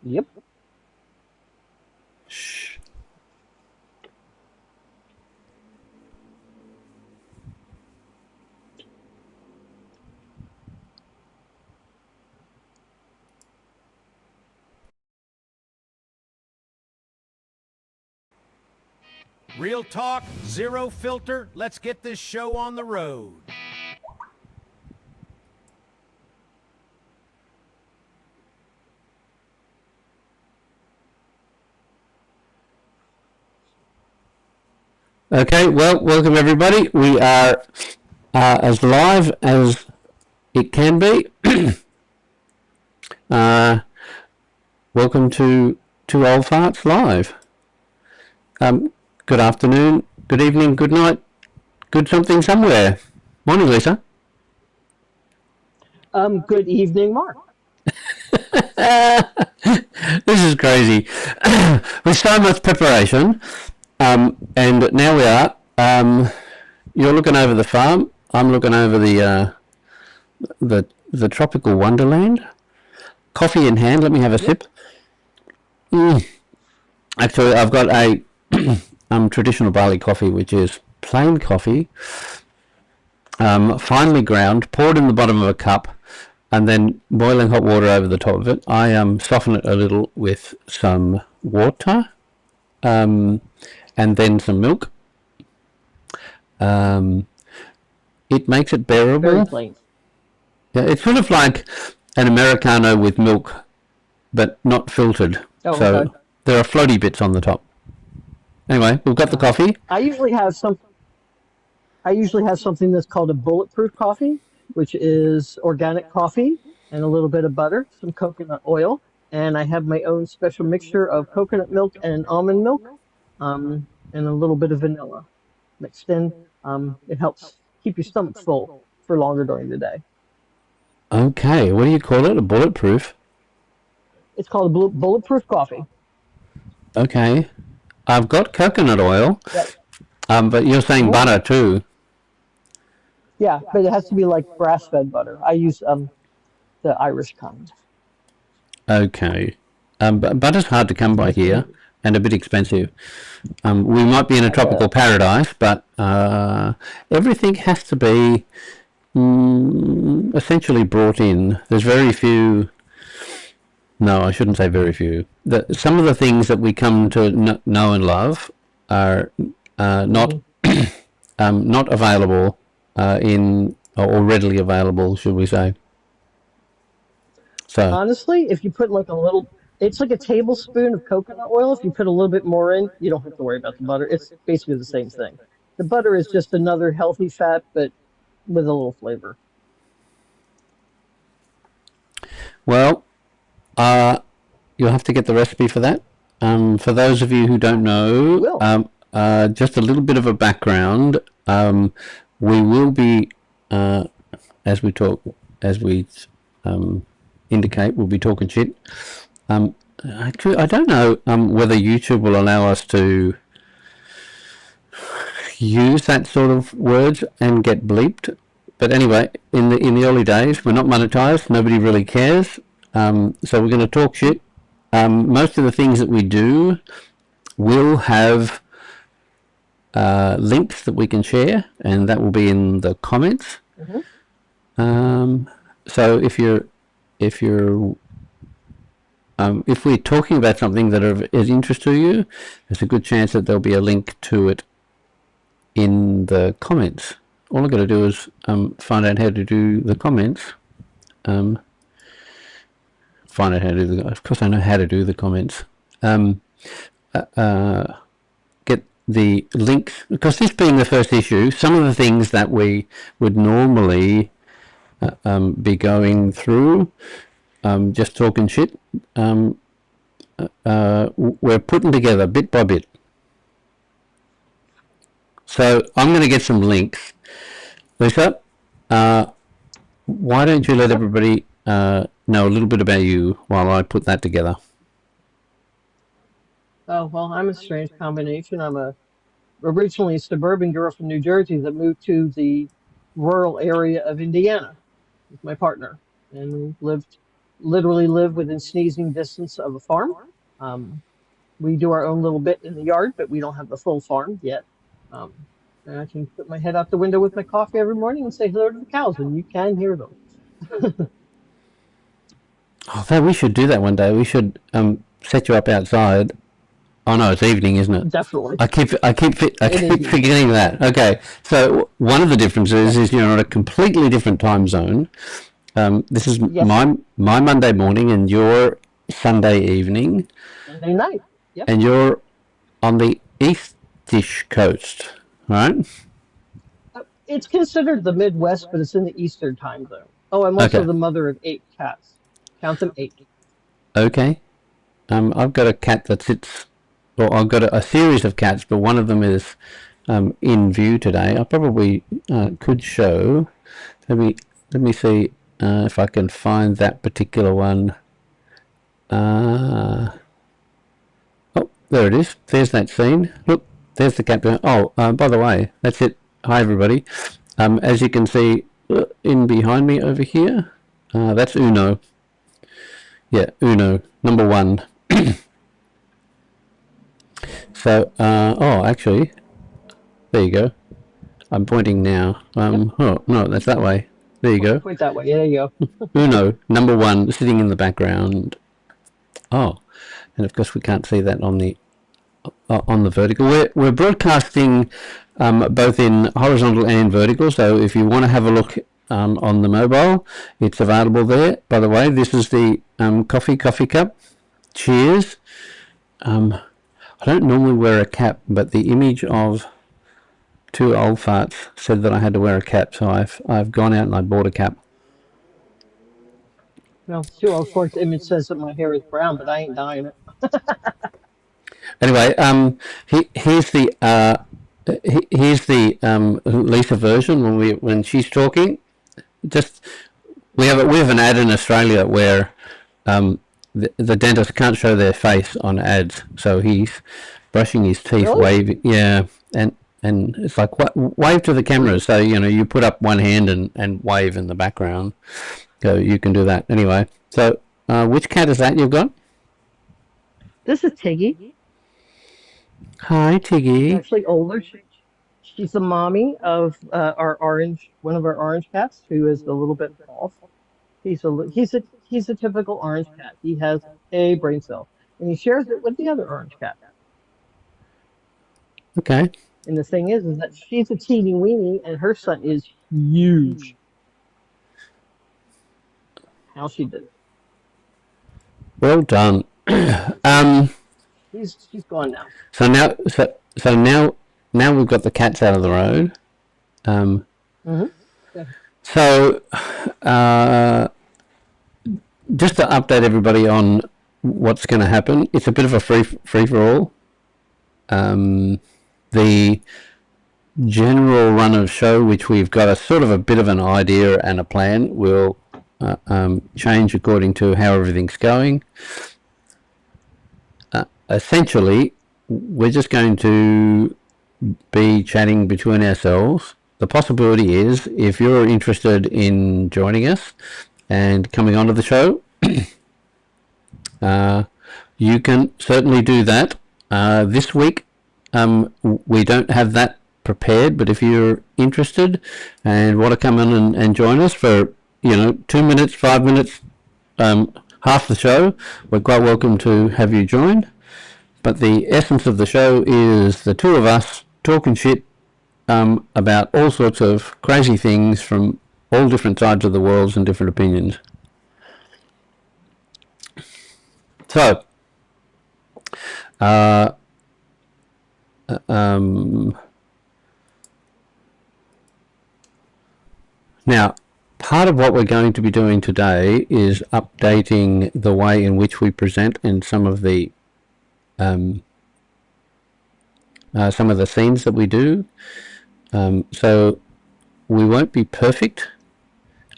Yep. Shh. Real talk, zero filter. Let's get this show on the road. Okay, well, welcome everybody. We are as live as it can be. Welcome to Two Old Farts Live. Good afternoon, good evening, good night, good something somewhere. Morning, Lisa. Good evening, Mark. This is crazy. With so much preparation, and now we are. You're looking over the farm. I'm looking over the tropical wonderland. Coffee in hand. Let me have a sip. Actually, I've got a traditional barley coffee, which is plain coffee, finely ground, poured in the bottom of a cup, and then boiling hot water over the top of it. I soften it a little with some water, and then some milk. It makes it bearable. Very plain. Yeah, it's sort of like an Americano with milk, but not filtered. Oh, so okay. there are floaty bits on the top. Anyway, we've got the coffee. I usually have something that's called a bulletproof coffee, which is organic coffee and a little bit of butter, some coconut oil, and I have my own special mixture of coconut milk and almond milk, and a little bit of vanilla mixed in. It helps keep your stomach full for longer during the day. Okay, what do you call it? A bulletproof? It's called a bulletproof coffee. Okay. I've got coconut oil, Yep. but you're saying butter too. Yeah, but it has to be like grass-fed butter. I use the Irish kind. Okay. But butter's hard to come by here and a bit expensive. We might be in a tropical paradise, but everything has to be essentially brought in. There's very few. No, I shouldn't say very few. Some of the things that we come to know and love are not not available or readily available, should we say? So Honestly, if you put like it's like a tablespoon of coconut oil. If you put a little bit more in, you don't have to worry about the butter. It's basically the same thing. The butter is just another healthy fat, but with a little flavor. well, you'll have to get the recipe for that. For those of you who don't know, just a little bit of a background. We will be, as we indicate, we'll be talking shit. Actually, I don't know whether YouTube will allow us to use that sort of words and get bleeped. But anyway, in the early days, we're not monetized. Nobody really cares. So we're going to talk shit. Most of the things that we do will have links that we can share, and that will be in the comments. So if we're talking about something that is interest to you, there's a good chance that there'll be a link to it in the comments. All I've got to do is find out how to do the comments. Find out how to do of course I know how to do the comments. Get the links, because this being the first issue, some of the things that we would normally be going through, just talking shit, we're putting together bit by bit. So I'm going to get some links. Lisa, why don't you let everybody know a little bit about you while I put that together? Oh, well, I'm a strange combination. I'm originally a suburban girl from New Jersey that moved to the rural area of Indiana with my partner, and we lived literally live within sneezing distance of a farm. We do our own little bit in the yard, but we don't have the full farm yet. And I can put my head out the window with my coffee every morning and say hello to the cows, and you can hear them. Oh, we should do that one day. We should set you up outside. Oh no, it's evening, isn't it? Definitely. I keep forgetting that. Okay, so one of the differences is you're on a completely different time zone. This is my Monday morning and your Sunday evening. Sunday night. Yep. And you're on the eastish coast, right? It's considered the Midwest, but it's in the Eastern time zone. Oh, I'm also the mother of 8 cats. Count them 8. Okay. I've got a cat that sits, or I've got a series of cats, but one of them is in view today. I probably could show. Let me see if I can find that particular one. Oh, there it is. There's that scene. Look, there's the cat. Oh, by the way, that's it. Hi, everybody. As you can see in behind me over here, that's Uno. Yeah, Uno, number 1. So, oh, actually, there you go. I'm pointing now. Oh, no, that's that way. There you go. Point that way. Yeah, there you go. Uno, number 1, sitting in the background. Oh, and of course we can't see that on the vertical. We're broadcasting both in horizontal and vertical. So if you want to have a look on the mobile, it's available there. By the way, this is the coffee cup. Cheers. I don't normally wear a cap, but the image of 2 old farts said that I had to wear a cap, so I've gone out and I bought a cap. Well, 2 old farts image says that my hair is brown, but I ain't dyeing it. Anyway, here's the Lisa version when she's talking. We have an ad in Australia where the dentist can't show their face on ads, so he's brushing his teeth, waving. Yeah, and it's like wave to the camera. So you put up one hand and wave in the background. So you can do that anyway. So which cat is that you've got? This is Tiggy. Hi, Tiggy. She's actually older. She's the mommy of one of our orange cats, who is a little bit off. He's a typical orange cat. He has a brain cell, and he shares it with the other orange cat. Okay. And the thing is that she's a teeny weeny, and her son is huge. How she did it. Well done. She's gone now. So now we've got the cats out of the road. So just to update everybody on what's going to happen, it's a bit of a free for all. The general run of show, which we've got a sort of a bit of an idea and a plan, will change according to how everything's going. Essentially, we're just going to be chatting between ourselves. The possibility is, if you're interested in joining us and coming onto the show, you can certainly do that. This week, we don't have that prepared, but if you're interested and want to come in and join us for 2 minutes, 5 minutes, half the show, we're quite welcome to have you join. But the essence of the show is the 2 of us talking shit about all sorts of crazy things from all different sides of the world and different opinions. So, now, part of what we're going to be doing today is updating the way in which we present in some of the scenes that we do. So we won't be perfect,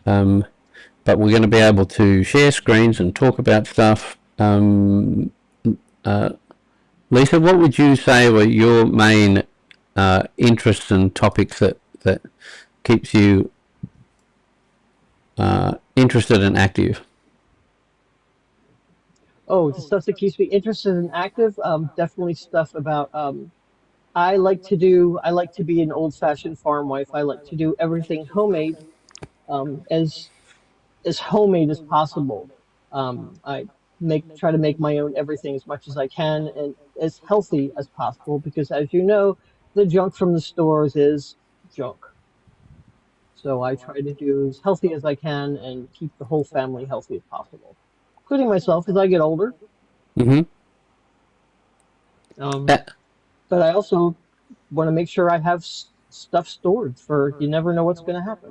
but we're going to be able to share screens and talk about stuff. Lisa, what would you say were your main interests and topics that keeps you interested and active? Oh, the stuff that keeps me interested and active, definitely stuff about, I like to be an old-fashioned farm wife. I like to do everything homemade, as homemade as possible. I try to make my own everything as much as I can and as healthy as possible because, as you know, the junk from the stores is junk. So I try to do as healthy as I can and keep the whole family healthy as possible, including myself as I get older. Mm-hmm. Um, but I also want to make sure I have stuff stored for you never know what's going to happen.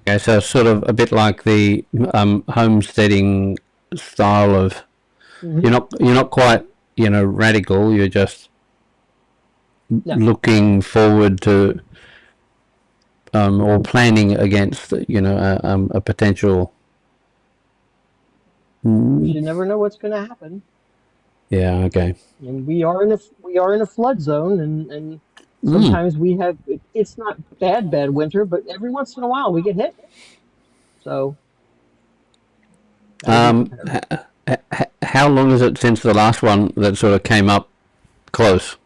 Okay, so sort of a bit like the homesteading style of Hmm. you're not quite radical. You're just No, looking forward to or planning against a potential. because Mm, you never know what's going to happen. yeah. Okay. And we are in a flood zone, and Mm. sometimes we have it's not bad winter, but every once in a while we get hit. So got to be Um, prepared. how long is it since the last one that sort of came up close,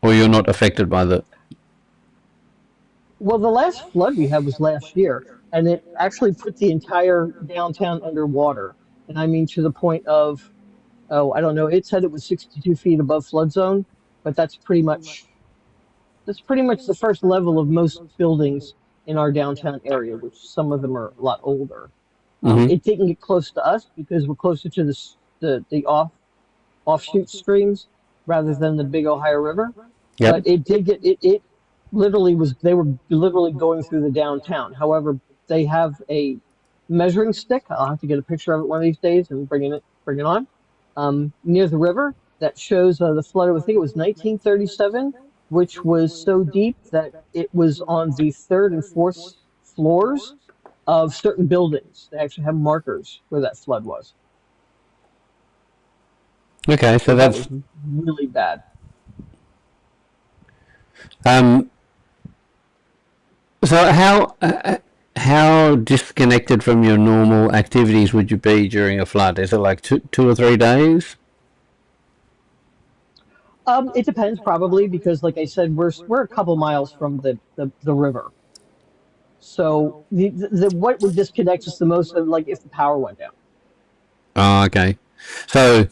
or you're not affected by the? Well, the last flood we had was last year, and it actually put the entire downtown underwater. And I mean to the point of, oh, I don't know, it said it was 62 feet above flood zone, but that's pretty much the first level of most buildings in our downtown area, which some of them are a lot older. Mm-hmm. It didn't get close to us because we're closer to the offshoot streams rather than the big Ohio River. Yep. But it did get it literally was they were literally going through the downtown. However, they have a measuring stick. I'll have to get a picture of it one of these days and bring it on. Near the river that shows the flood. I think it was 1937, which was so deep that it was on the third and fourth floors of certain buildings. They actually have markers where that flood was. Okay, So so that that's was really bad. um. So how disconnected from your normal activities would you be during a flood? Is it like two or 3 days? It depends probably because, like I said, we're a couple miles from the river. So the what would disconnect us the most of like if the power went down. Oh, okay. So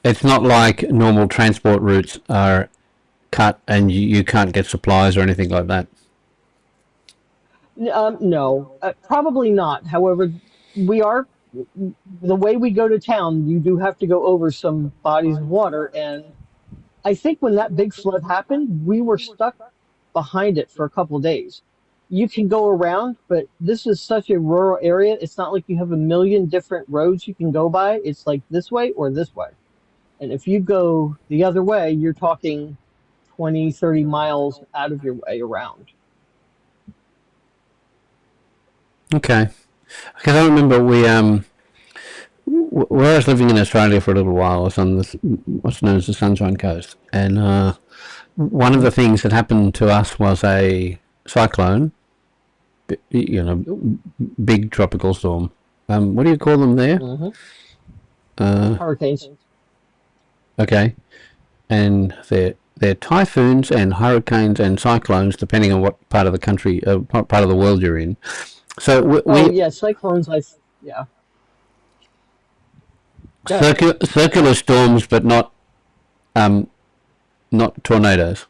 it's not like normal transport routes are cut and you can't get supplies or anything like that. No, probably not. However, we are the way we go to town. You do have to go over some bodies of water, and I think when that big flood happened, we were stuck behind it for a couple of days. You can go around, but this is such a rural area. It's not like you have a million different roads you can go by. It's like this way or this way. And if you go the other way, you're talking 20, 30 miles out of your way around. Okay. Because I remember where I was living in Australia for a little while, I was on what's known as the Sunshine Coast, and one of the things that happened to us was a cyclone, you know, big tropical storm. What do you call them there? Mm-hmm. Uh, Hurricanes. okay, and they're typhoons and hurricanes and cyclones, depending on what part of the country, what part of the world you're in. So Oh yeah, cyclones. Yeah. Go ahead. circular storms, but um, not tornadoes.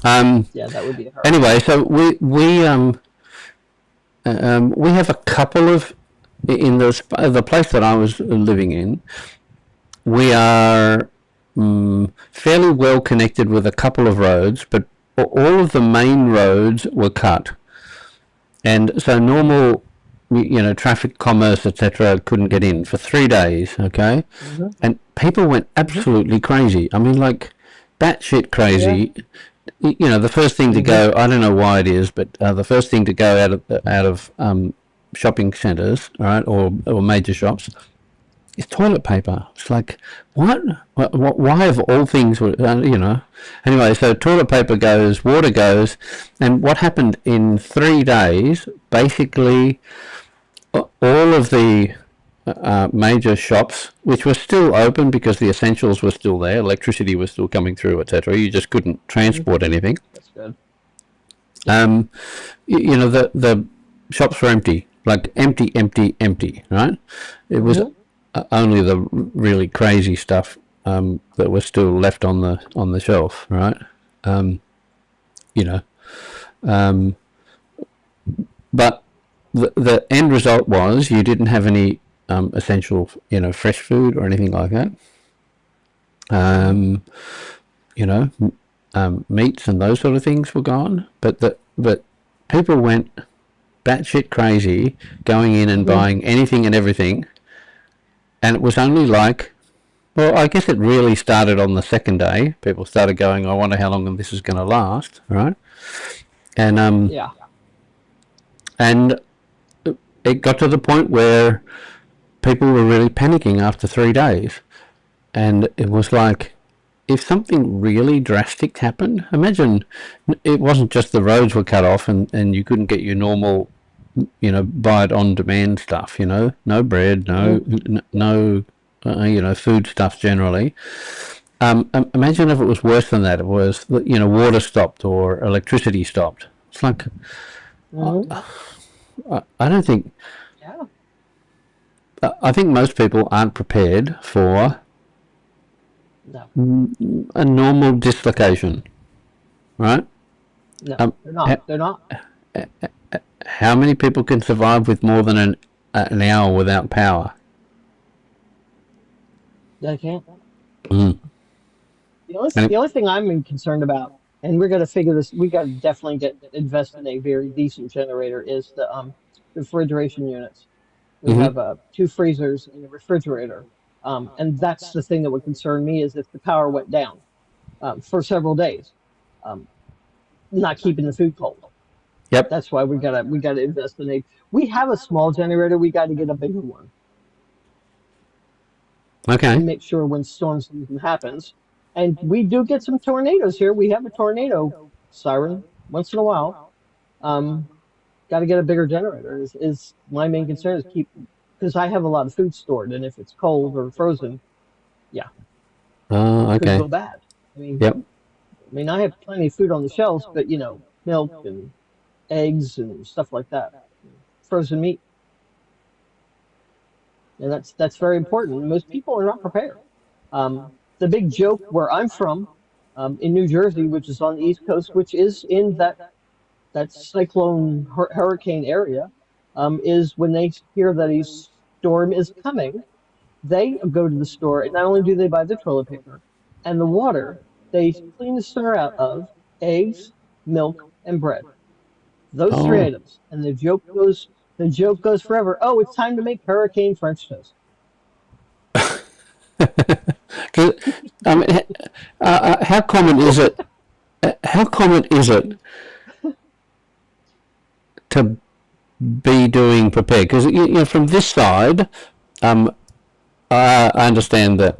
Yeah, that would be a hurricane. Anyway, so we have a couple of in the place that I was living in. We are fairly well connected with a couple of roads, but all of the main roads were cut, and so normal, traffic, commerce, etc., couldn't get in for 3 days. Okay, Hmm. and people went Hmm. absolutely crazy. I mean, like batshit Yeah. crazy. The first thing to Hmm. go, I don't know why it is, but the first thing to go out of shopping centres, all right, or major shops, is toilet paper. It's like, what? Why of all things Anyway, so toilet paper goes, water goes, and what happened in 3 days? Basically, all of the major shops, which were still open because the essentials were still there, electricity was still coming through, etc. You just couldn't transport anything. That's good. You know, the shops were empty, like empty, right? It was only the really crazy stuff that was still left on the shelf, right? You know, but the end result was you didn't have any essential, you know, fresh food or anything like that. You know, meats and those sort of things were gone, but people went batshit crazy going in and buying anything and everything, and it was only like, well, I guess it really started on the second day. People started going, I wonder how long this is going to last, right? And and it got to the point where people were really panicking after 3 days, and it was like, if something really drastic happened, imagine it wasn't just the roads were cut off and you couldn't get your normal, you know, buy it on demand stuff, you know, no bread, no you know, food stuff generally. Imagine if it was worse than that. It was, you know, water stopped or electricity stopped. It's like, I don't think, I think most people aren't prepared for a normal dislocation, right? No, they're not. They're not. How many people can survive with more than an hour without power? They can't. The only thing I'm concerned about, and we're going to figure this, we got to definitely invest in a very decent generator, is the refrigeration units. We have 2 freezers and a refrigerator. And that's the thing that would concern me, is if the power went down for several days, not keeping the food cold. Yep. That's why we gotta invest in a. We have a small generator. We got to get a bigger one. Okay. And make sure when storm season happens, and we do get some tornadoes here. We have a tornado siren once in a while. Got to get a bigger generator. Is my main concern, is keep, because I have a lot of food stored, and if it's cold or frozen, it could go bad. I mean, I have plenty of food on the shelves, but you know, milk and eggs and stuff like that, frozen meat, and that's very important. Most people are not prepared. The big joke where I'm from, in New Jersey, which is on the East Coast, which is in that cyclone hurricane area, is when they hear that a storm is coming, they go to the store, and not only do they buy the toilet paper and the water, they clean the store out of eggs, milk, and bread. Those 3 items, and the joke goes forever. Oh, it's time to make hurricane French toast. I mean, how common is it? How common is it to be doing prepared? Because you know, from this side, I understand that,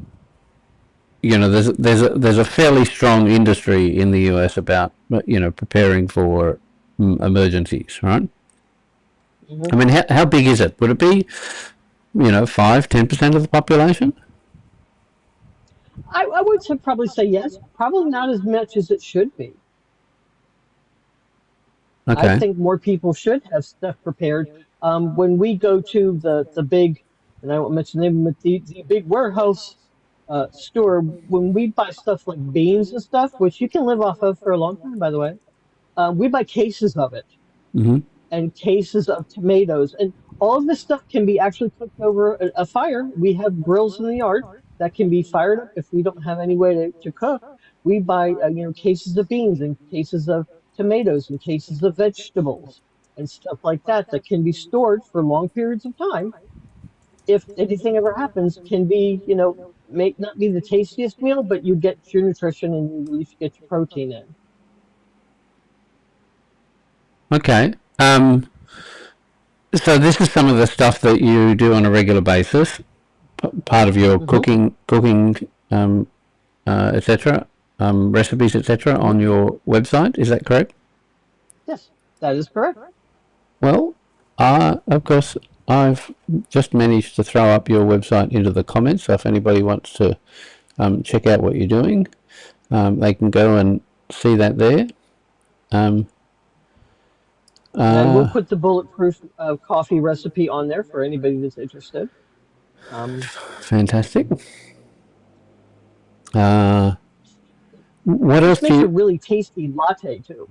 you know, there's a fairly strong industry in the US about, you know, preparing for emergencies, right? I mean, how big is it? Would it be, you know, 5-10% of the population? I would probably say yes. Probably not as much as it should be. Okay. I think more people should have stuff prepared. When we go to the big, and I won't mention the name, but the big warehouse store, when we buy stuff like beans and stuff, which you can live off of for a long time, by the way, we buy cases of it, and cases of tomatoes, and all of this stuff can be actually cooked over a fire. We have grills in the yard that can be fired up if we don't have any way to cook. We buy you know, cases of beans and cases of tomatoes and cases of vegetables and stuff like that can be stored for long periods of time. If anything ever happens, can be, you know, may not be the tastiest meal, but you get your nutrition and you at least get your protein in. Okay. So this is some of the stuff that you do on a regular basis, part of your cooking, etc., recipes, etc., on your website. Is that correct? Yes, that is correct. Well, of course, I've just managed to throw up your website into the comments, so if anybody wants to check out what you're doing, they can go and see that there. And we'll put the bulletproof coffee recipe on there for anybody that's interested. Fantastic. What else This makes a really tasty latte too.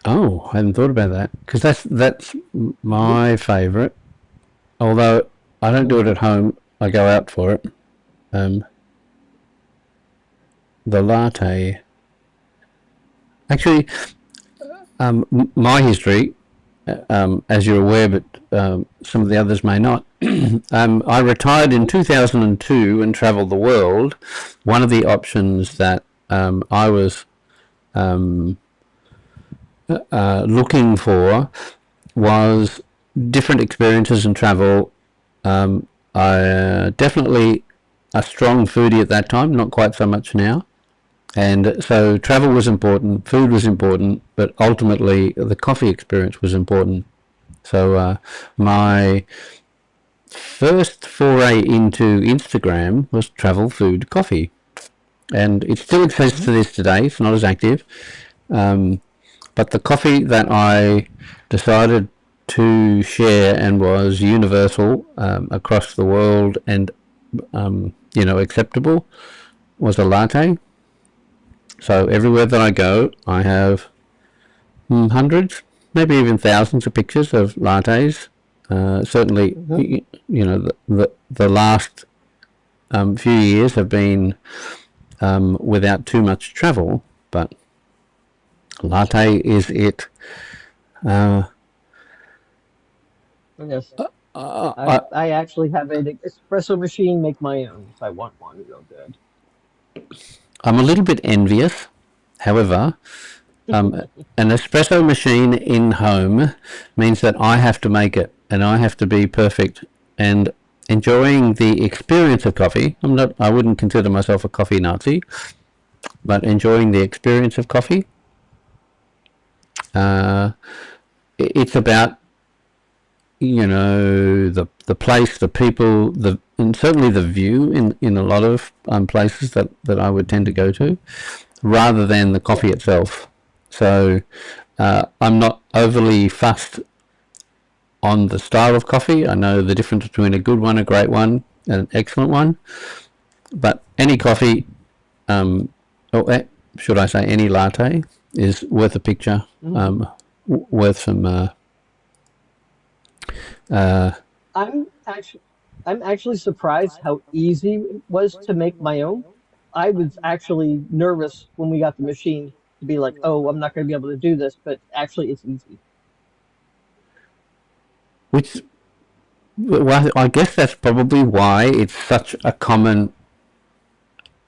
Oh, I hadn't thought about that, because that's my favourite. Although I don't do it at home, I go out for it. The latte. Actually, my history, as you're aware, but some of the others may not. I retired in 2002 and travelled the world. One of the options that I was looking for was different experiences and travel. I definitely a strong foodie at that time, not quite so much now. And so travel was important, food was important, but ultimately the coffee experience was important. So my first foray into Instagram was travel, food, coffee. And it still exists to this today, it's not as active. But the coffee that I decided to share and was universal across the world and, acceptable was a latte. So everywhere that I go, I have hundreds, maybe even thousands of pictures of lattes. Certainly, the last few years have been without too much travel, but latte is it. Yes. I actually have an espresso machine, make my own if I want one real good. I'm a little bit envious. However, an espresso machine in home means that I have to make it and I have to be perfect. And enjoying the experience of coffee, I wouldn't consider myself a coffee Nazi, but enjoying the experience of coffee. It's about the place, the people, and certainly the view in a lot of places that I would tend to go to, rather than the coffee itself. So I'm not overly fussed on the style of coffee. I know the difference between a good one, a great one, and an excellent one. But any coffee, or should I say any latte, is worth a picture, worth some... I'm actually surprised how easy it was to make my own. I was actually nervous when we got the machine to be like, oh, I'm not going to be able to do this, but actually it's easy. Well, I guess that's probably why it's such a common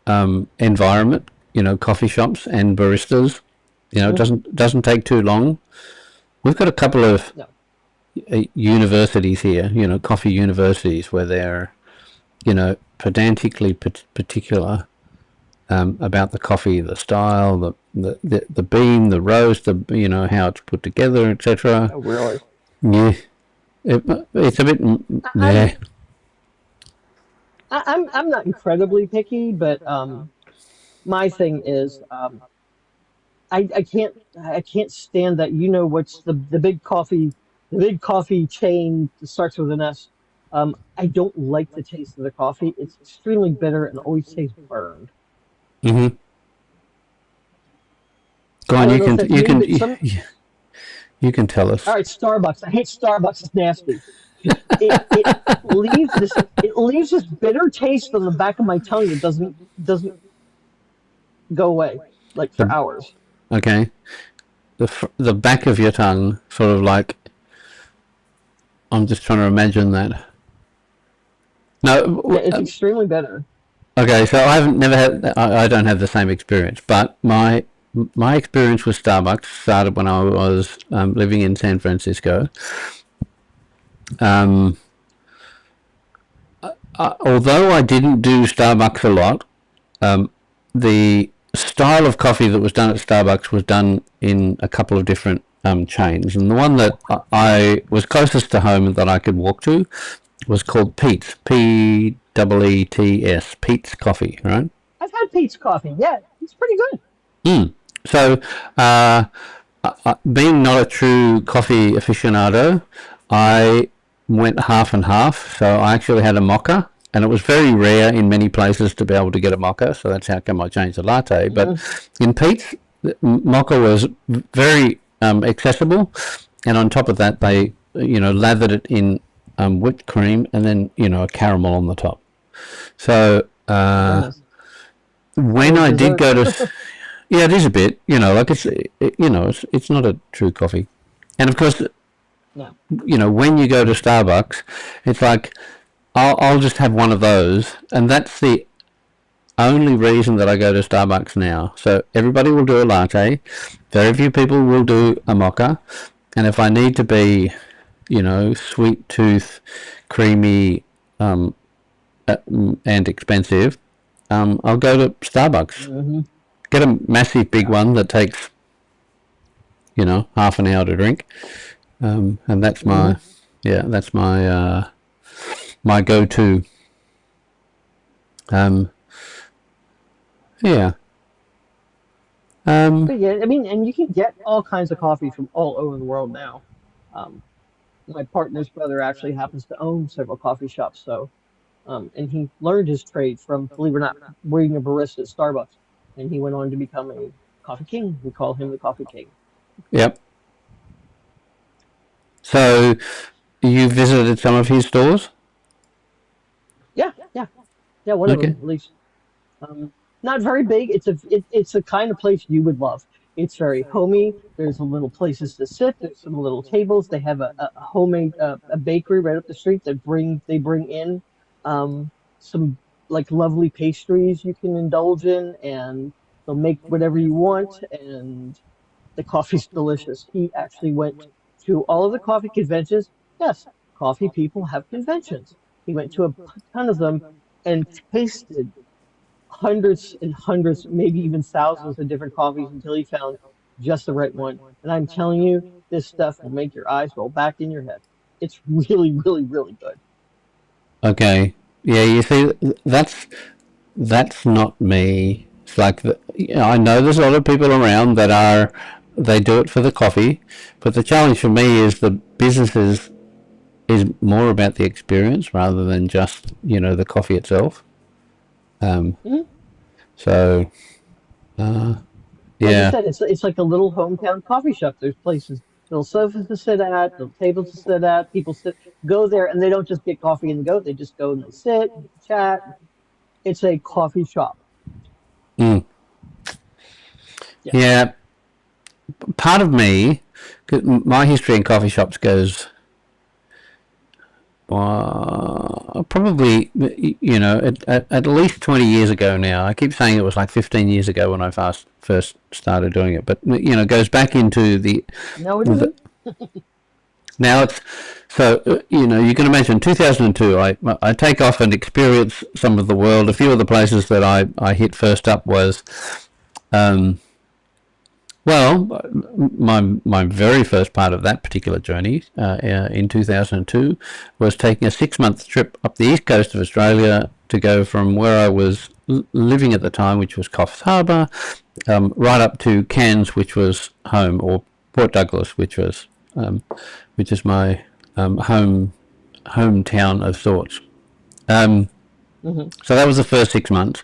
environment. Coffee shops and baristas. It doesn't take too long. We've got a couple of universities here. Coffee universities where they're, pedantically particular about the coffee, the style, the bean, the roast, how it's put together, etc. Oh, really? Yeah. It's a bit. I'm not incredibly picky, but my thing is I can't stand that. What's the big coffee chain that starts with an S. I don't like the taste of the coffee. It's extremely bitter and always tastes burned. Mm-hmm. Go on, you can tell us. All right, Starbucks. I hate Starbucks. It's nasty. It leaves this bitter taste on the back of my tongue that doesn't go away for hours. Okay, the back of your tongue, sort of like. I'm just trying to imagine that. No, it's extremely bitter. Okay, so I don't have the same experience, but my experience with Starbucks started when I was living in San Francisco. Although I didn't do Starbucks a lot, the style of coffee that was done at Starbucks was done in a couple of different chains, and the one that I was closest to home that I could walk to was called Pete's, Peets, Pete's Coffee, right? I've had Pete's coffee. Yeah, it's pretty good. So, being not a true coffee aficionado, I went half and half. So I actually had a mocha, and it was very rare in many places to be able to get a mocha. So that's how come I changed the latte. But in Pete's, mocha was very accessible, and on top of that, they lathered it in whipped cream and then a caramel on the top. So when I did go to yeah, it is a bit, like it's not a true coffee. And of course, No. When you go to Starbucks, it's like, I'll just have one of those. And that's the only reason that I go to Starbucks now. So everybody will do a latte. Very few people will do a mocha. And if I need to be, sweet tooth, creamy, and expensive, I'll go to Starbucks. Get a massive big one that takes, half an hour to drink, and that's my, that's my my go-to. Yeah. But yeah, I mean, and you can get all kinds of coffee from all over the world now. My partner's brother actually happens to own several coffee shops, so and he learned his trade from, believe it or not, being a barista at Starbucks, and he went on to become a coffee king. We call him the coffee king. Yep. So, you visited some of his stores? Yeah, one of them at least. Not very big. It's the kind of place you would love. It's very homey. There's little places to sit. There's some little tables. They have a homemade a bakery right up the street that they bring in some like lovely pastries you can indulge in, and they'll make whatever you want, and the coffee's delicious. He actually went to all of the coffee conventions. Yes, coffee people have conventions. He went to a ton of them and tasted hundreds and hundreds, maybe even thousands of different coffees until he found just the right one. And I'm telling you, this stuff will make your eyes roll back in your head. It's really, really, really good. Okay. Yeah, you see, that's not me. It's like, I know there's a lot of people around they do it for the coffee, but the challenge for me is the businesses is more about the experience rather than just, the coffee itself. So, Like yeah. I said, it's like a little hometown coffee shop. There's places, little sofas to sit at, little tables to sit at. People go there, and they don't just get coffee and go. They just go and they sit, and chat. It's a coffee shop. Mm. Yeah. Yeah. Part of me, 'cause my history in coffee shops goes probably, at least 20 years ago now. I keep saying it was like 15 years ago when I first started doing it, but, it goes back into the... No, it isn't. Now it's... So, you can imagine 2002, I take off and experience some of the world. A few of the places that I hit first up was... Well, my very first part of that particular journey in 2002 was taking a 6-month trip up the east coast of Australia to go from where I was living at the time, which was Coffs Harbour, right up to Cairns, which was home, or Port Douglas, which is my hometown of sorts. So that was the first 6 months,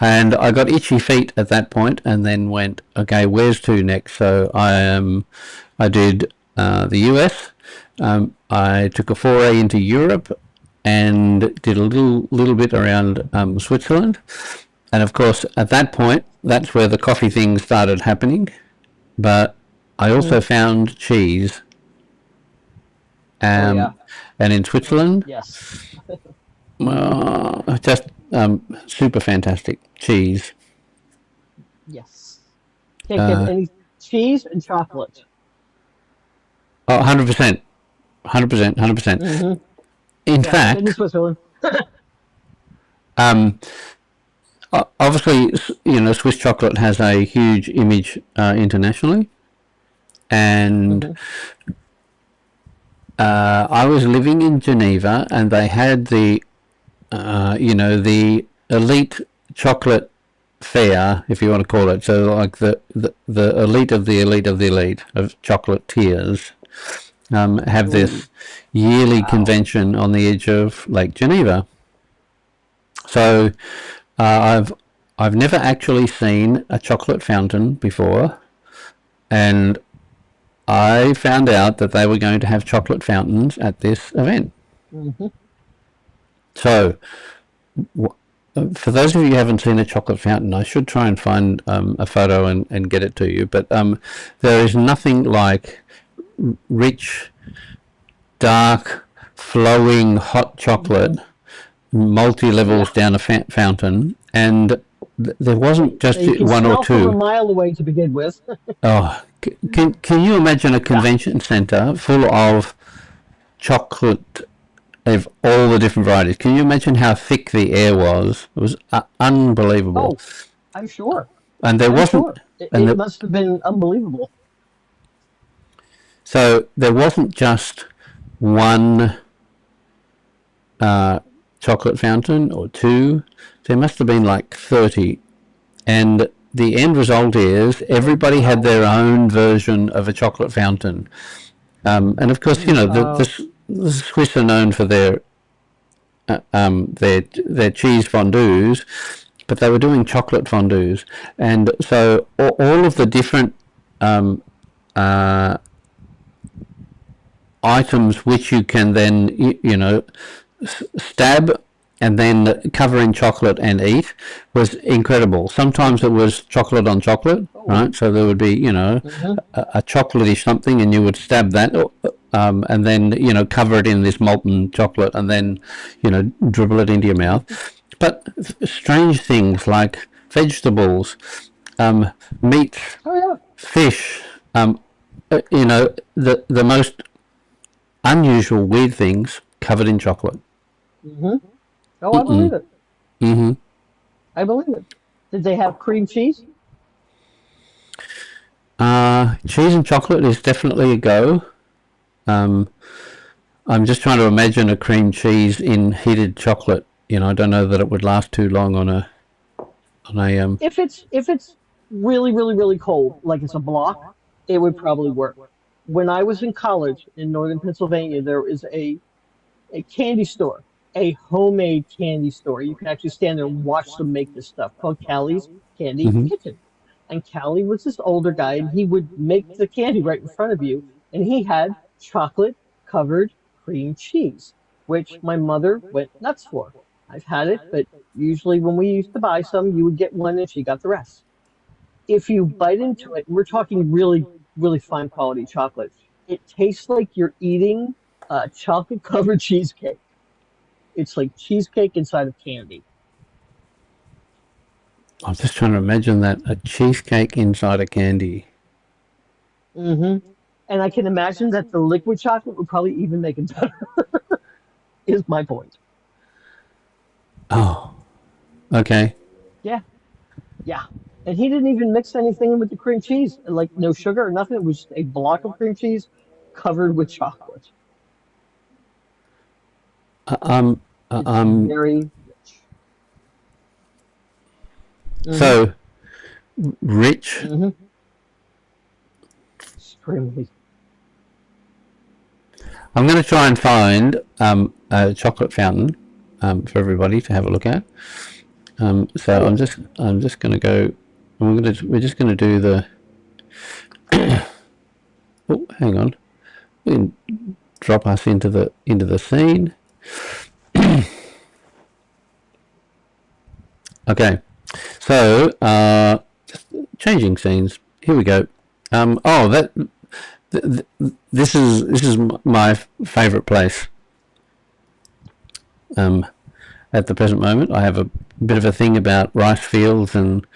and I got itchy feet at that point, and then went, okay, where's to next? So I did the US. I took a foray into Europe, and did a little bit around Switzerland, and of course at that point that's where the coffee thing started happening. But I also found cheese, and in Switzerland. Yes. Just super fantastic cheese. Yes. Can't get any cheese and chocolate. Oh, 100%. 100%. In fact, in Switzerland. obviously, Swiss chocolate has a huge image internationally, and I was living in Geneva, and they had the the elite chocolate fair, if you want to call it. So like the elite of the elite of the elite of chocolatiers have this yearly convention on the edge of Lake Geneva. So I've never actually seen a chocolate fountain before, and I found out that they were going to have chocolate fountains at this event. So for those of you who haven't seen a chocolate fountain, I should try and find a photo and get it to you. But there is nothing like rich, dark, flowing hot chocolate, multi-levels down a fountain, and there wasn't just one or two. From a mile away to begin with. Oh, can you imagine a convention center full of chocolate of all the different varieties? Can you imagine how thick the air was? It was unbelievable. Oh, I'm sure. And there wasn't. Sure. It must have been unbelievable. So there wasn't just one chocolate fountain or two. There must have been like 30. And the end result is everybody had their own version of a chocolate fountain. And of course, the Swiss are known for their cheese fondues, but they were doing chocolate fondues, and so all of the different items which you can then stab and then cover in chocolate and eat was incredible. Sometimes it was chocolate on chocolate, right? So there would be a chocolatey something, and you would stab that, and then cover it in this molten chocolate, and then dribble it into your mouth. But strange things like vegetables, meat, fish, the most unusual, weird things covered in chocolate. Oh, I believe it. I believe it. Did they have cream cheese? Cheese and chocolate is definitely a go. I'm just trying to imagine a cream cheese in heated chocolate. I don't know that it would last too long on a. If it's really, really, really cold, like it's a block, it would probably work. When I was in college in northern Pennsylvania, there is a candy store, a homemade candy store. You can actually stand there and watch them make this stuff called Callie's Candy Kitchen. And Callie was this older guy, and he would make the candy right in front of you. And he had chocolate covered cream cheese, which my mother went nuts for. I've had it, but usually when we used to buy some, you would get one and she got the rest. If you bite into it, and we're talking really, really fine quality chocolate, it tastes like you're eating chocolate covered cheesecake. It's like cheesecake inside of candy. I'm just trying to imagine that, a cheesecake inside a candy. And I can imagine that the liquid chocolate would probably even make it better. Is my point. Oh, okay. Yeah. And he didn't even mix anything with the cream cheese, like no sugar or nothing. It was just a block of cream cheese covered with chocolate. Very rich. So rich. Extremely. I'm going to try and find a chocolate fountain for everybody to have a look at. So I'm just going to go. We're just going to do the. Oh, hang on. We can drop us into the scene. Okay, so just changing scenes. Here we go. This is my favourite place. At the present moment, I have a bit of a thing about rice fields and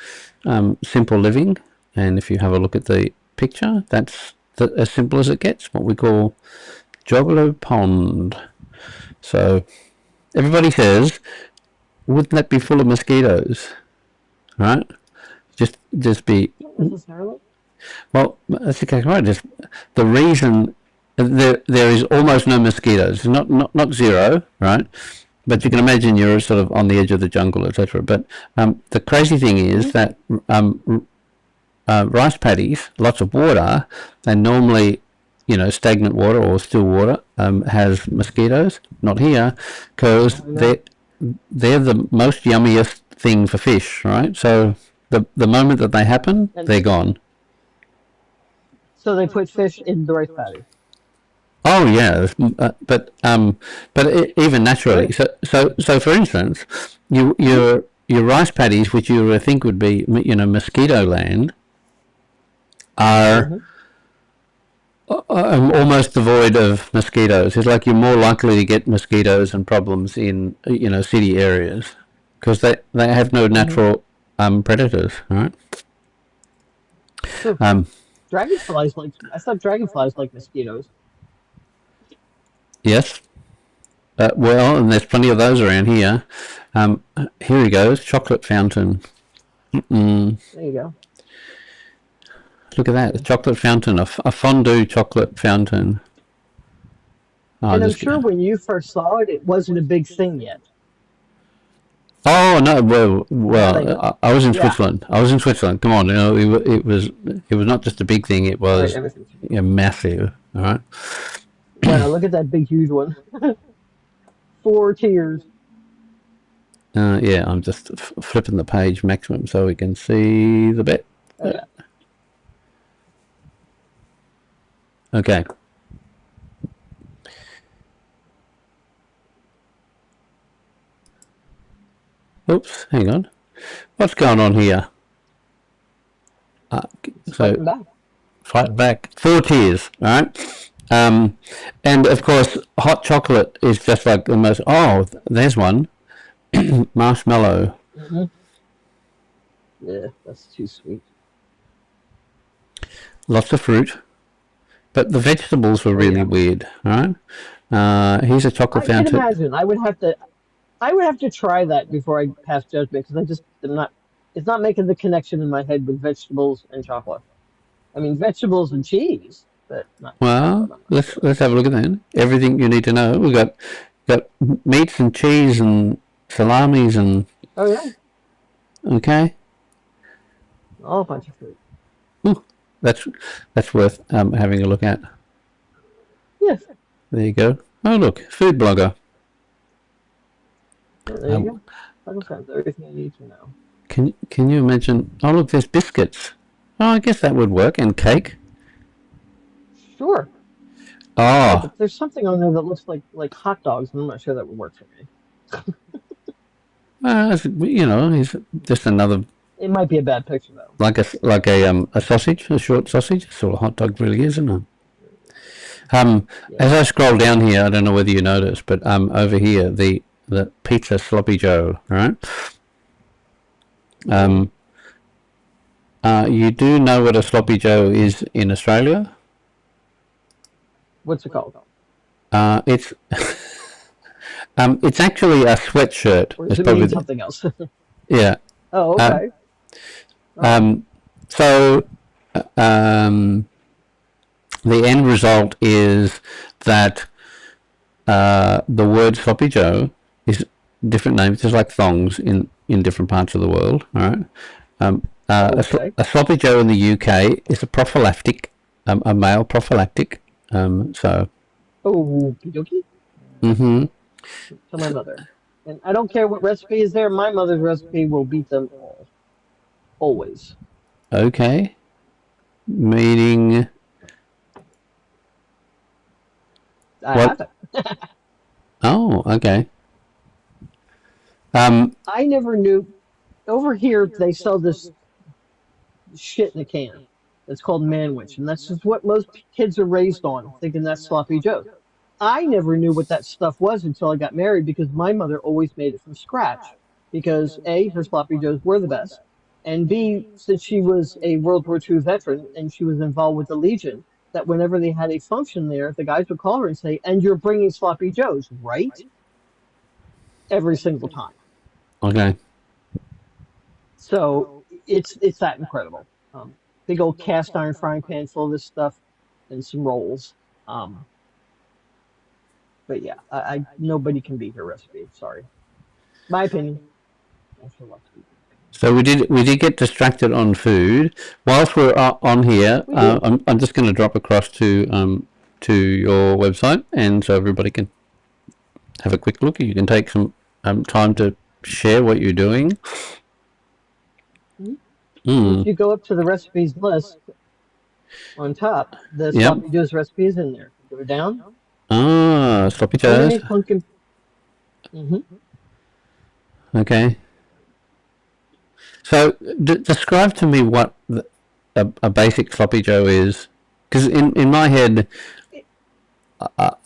simple living. And if you have a look at the picture, that's as simple as it gets. What we call Jogolo Pond. So everybody says, wouldn't that be full of mosquitoes? Right? Just be. Not necessarily. Well, that's exactly right. Just the reason there is almost no mosquitoes, not zero, right? But you can imagine you're sort of on the edge of the jungle, etc. But the crazy thing is that rice paddies, lots of water, and normally, stagnant water or still water has mosquitoes. Not here, because they're the most yummiest thing for fish, right? So the moment that they happen, they're gone. So they put fish in the rice paddy. Oh yeah, but even naturally. So for instance, your rice paddies, which you would think would be mosquito land, are almost devoid of mosquitoes. It's like you're more likely to get mosquitoes and problems in city areas because they have no natural predators, right? So dragonflies I thought dragonflies like mosquitoes. Yes. Well, and there's plenty of those around here. Here he goes, chocolate fountain. There you go. Look at that, a chocolate fountain, a fondue chocolate fountain. Oh, and I'm sure when you first saw it, it wasn't a big thing yet. Oh no! Well, I was in Switzerland. I was in Switzerland. Come on, it was not just a big thing. It was massive. All right. Wow! Look at that big, huge one. 4 tiers. Yeah, I'm just flipping the page maximum so we can see the bet. Okay. Oops, hang on. What's going on here? Fight back. 4 tiers, all right? And of course, hot chocolate is just like the most. Oh, there's one. Marshmallow. Yeah, that's too sweet. Lots of fruit. But the vegetables were really weird, all right? Here's a chocolate fountain. I can imagine. I would have to try that before I pass judgment because it's not making the connection in my head with vegetables and chocolate. I mean, vegetables and cheese, but not. Well, let's have a look at that. Everything you need to know. We've got meats and cheese and salamis and. Oh yeah. Okay. All a bunch of fruit. Ooh, that's worth having a look at. Yes. There you go. Oh look, food blogger. There you go. That's everything you need to know. Can you imagine? Oh look, there's biscuits. Oh, I guess that would work. And cake. Sure. Oh. But there's something on there that looks like hot dogs, and I'm not sure that would work for me. He's just another. It might be a bad picture though. Like a sausage, a short sausage. That's what a hot dog really is, isn't it? As I scroll down here, I don't know whether you noticed, but over here the pizza sloppy Joe, right? You do know what a sloppy Joe is in Australia? What's it called? It's it's actually a sweatshirt. Or does it mean something else? Yeah. Oh, okay. So the end result is that the word sloppy Joe is different names, just like thongs in different parts of the world. All right. A sloppy Joe in the UK is a prophylactic, a male prophylactic. So. Oh, dokie. To my mother, and I don't care what recipe is there. My mother's recipe will beat them all, always. Okay. Meaning. I have it. Oh, okay. I never knew. Over here, they sell this shit in a can. It's called manwich, and that's just what most kids are raised on, thinking that's sloppy Joe. I never knew what that stuff was until I got married because my mother always made it from scratch. Because A, her sloppy joes were the best, and B, since she was a World War II veteran and she was involved with the Legion, that whenever they had a function there, the guys would call her and say, "And you're bringing sloppy joes, right?" Every single time. Okay. So it's that incredible. big old cast iron frying pan full of this stuff and some rolls. But yeah, nobody can beat her recipe. Sorry, my opinion. So we did get distracted on food. Whilst we're on here, I'm just going to drop across to your website, and so everybody can have a quick look. You can take some time to share what you're doing. If you go up to the recipes list on top, the sloppy joe's recipe is in there. Go down. Sloppy joe's. Pumpkin. Okay. So describe to me what a basic sloppy joe is, because in my head,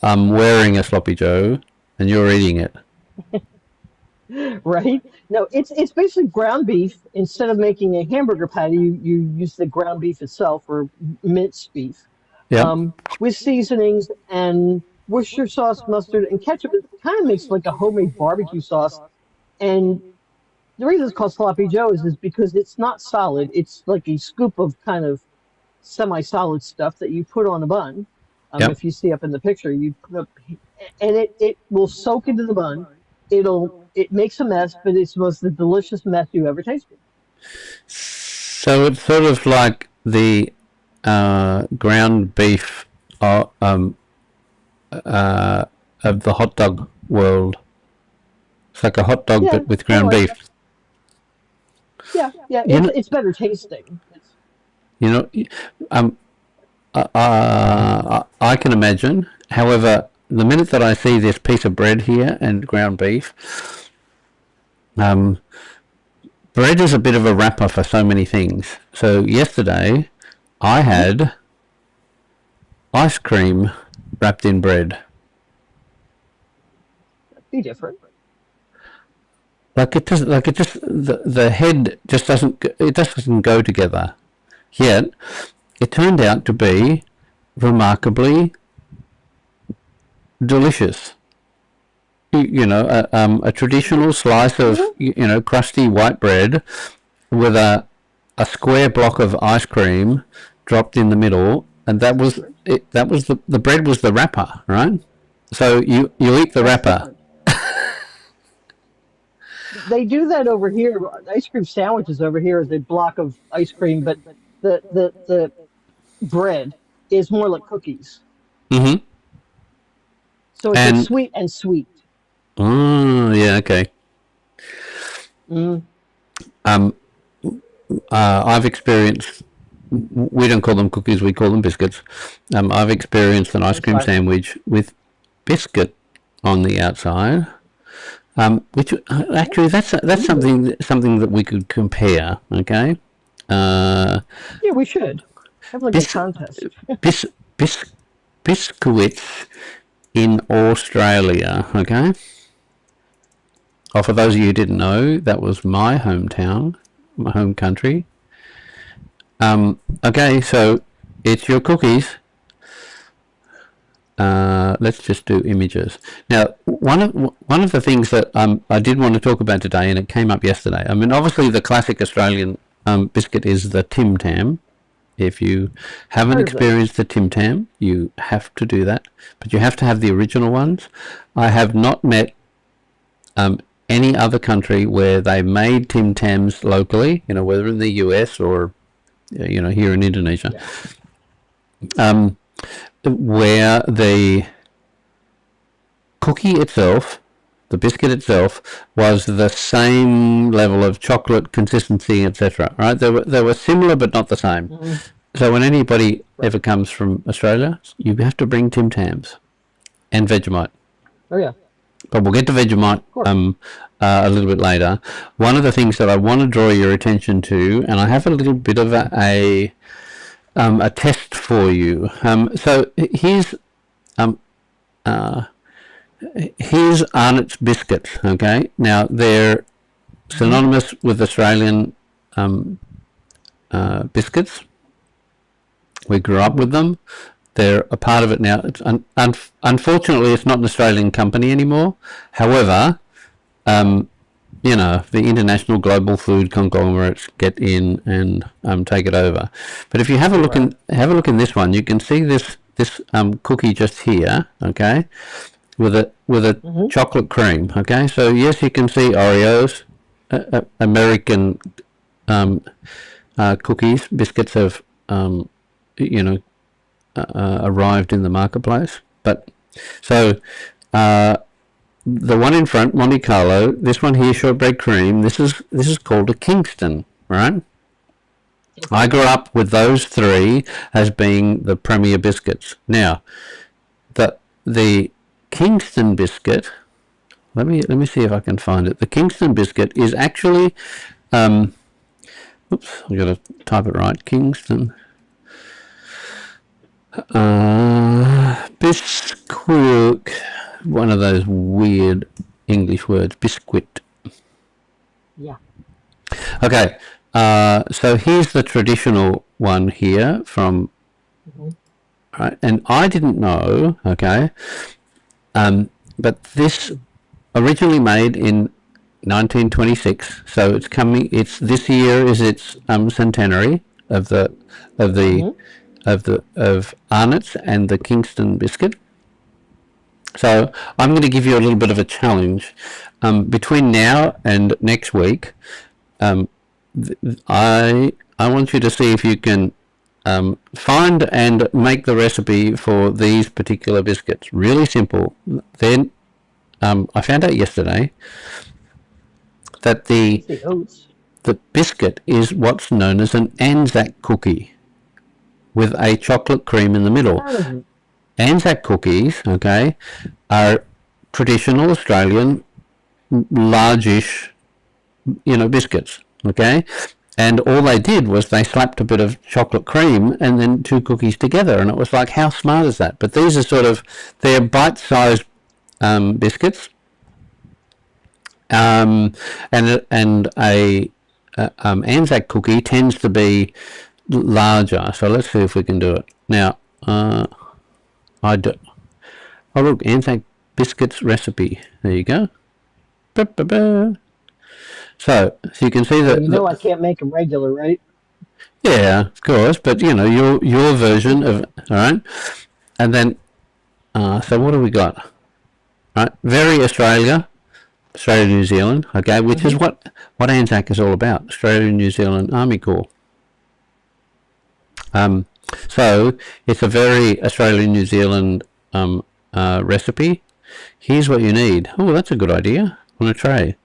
I'm wearing a sloppy joe and you're eating it. Right? No, it's basically ground beef. Instead of making a hamburger patty, you use the ground beef itself, or minced beef, with seasonings and Worcestershire sauce, mustard, and ketchup. It kind of makes like a homemade barbecue sauce. And the reason it's called sloppy joe is because it's not solid. It's like a scoop of kind of semi-solid stuff that you put on a bun. If you see up in the picture, you put up, and it will soak into the bun. It makes a mess, but it's the most delicious mess you ever tasted. So it's sort of like the ground beef of the hot dog world. It's like a hot dog, but with ground beef. Yeah. It's better tasting. I can imagine. However, the minute that I see this piece of bread here and ground beef, bread is a bit of a wrapper for so many things. So yesterday, I had ice cream wrapped in bread. That'd be different. The head just doesn't go together. Yet, it turned out to be remarkably delicious. A traditional slice of crusty white bread with a square block of ice cream dropped in the middle, and that was it. That was the bread was the wrapper, right? So you eat the wrapper. They do that over here. Ice cream sandwiches over here is a block of ice cream, but the bread is more like cookies. Mm-hmm. So it's like sweet and sweet. Oh, yeah, okay. I've experienced, we don't call them cookies, we call them biscuits. I've experienced an ice cream sandwich with biscuit on the outside. Which actually that's something that we could compare. Okay. Yeah, we should have like a contest. Biscuits in Australia. Okay. Oh, for those of you who didn't know, that was my hometown, my home country. Okay, so it's your cookies. Let's just do images. Now, one of the things that I did want to talk about today, and it came up yesterday. I mean, obviously the classic Australian biscuit is the Tim Tam. If you haven't experienced the Tim Tam, you have to do that. But you have to have the original ones. I have not met any other country where they made Tim Tams locally, whether in the US or, here in Indonesia. Yeah. Where the cookie itself, the biscuit itself, was the same level of chocolate consistency, etc. Right? They were similar but not the same. Mm-hmm. So when anybody ever comes from Australia, you have to bring Tim Tams and Vegemite. Oh yeah. But we'll get to Vegemite a little bit later. One of the things that I want to draw your attention to, and I have a little bit of a test for you. So here's Arnott's biscuits. Okay, now they're synonymous with Australian biscuits. We grew up with them. They're a part of it now. It's unfortunately, it's not an Australian company anymore. However, the international global food conglomerates get in and take it over. But if you have a look in this one, you can see this cookie just here, okay, with a chocolate cream, okay. So yes, you can see Oreos, American cookies, biscuits have arrived in the marketplace. But so the one in front, Monte Carlo, this one here, shortbread cream, this is called a Kingston, right? I grew up with those three as being the premier biscuits. Now, the Kingston biscuit, let me see if I can find it. The Kingston biscuit is actually, oops, I've got to type it right. Kingston biscuit, one of those weird English words, biscuit. Yeah. Okay, so here's the traditional one here from, right, and I didn't know, okay, but this originally made in 1926, so this year is its centenary of Arnott's and the Kingston biscuit. So I'm going to give you a little bit of a challenge. Between now and next week, I want you to see if you can find and make the recipe for these particular biscuits. Really simple. Then I found out yesterday that the biscuit is what's known as an Anzac cookie with a chocolate cream in the middle. Anzac cookies, okay, are traditional Australian largish, biscuits, okay, and all they did was they slapped a bit of chocolate cream and then two cookies together, and it was like, how smart is that? But these are they're bite-sized biscuits, and a Anzac cookie tends to be larger. So let's see if we can do it now. Oh look, Anzac biscuits recipe. There you go. So you can see that. I can't make them regular, right? Yeah, of course. But your version of, all right. And then, so what do we got? All right, very Australia, New Zealand. Okay, which is what Anzac is all about. Australia, New Zealand Army Corps. So it's a very Australian New Zealand recipe. Here's what you need. Oh, that's a good idea. On a tray: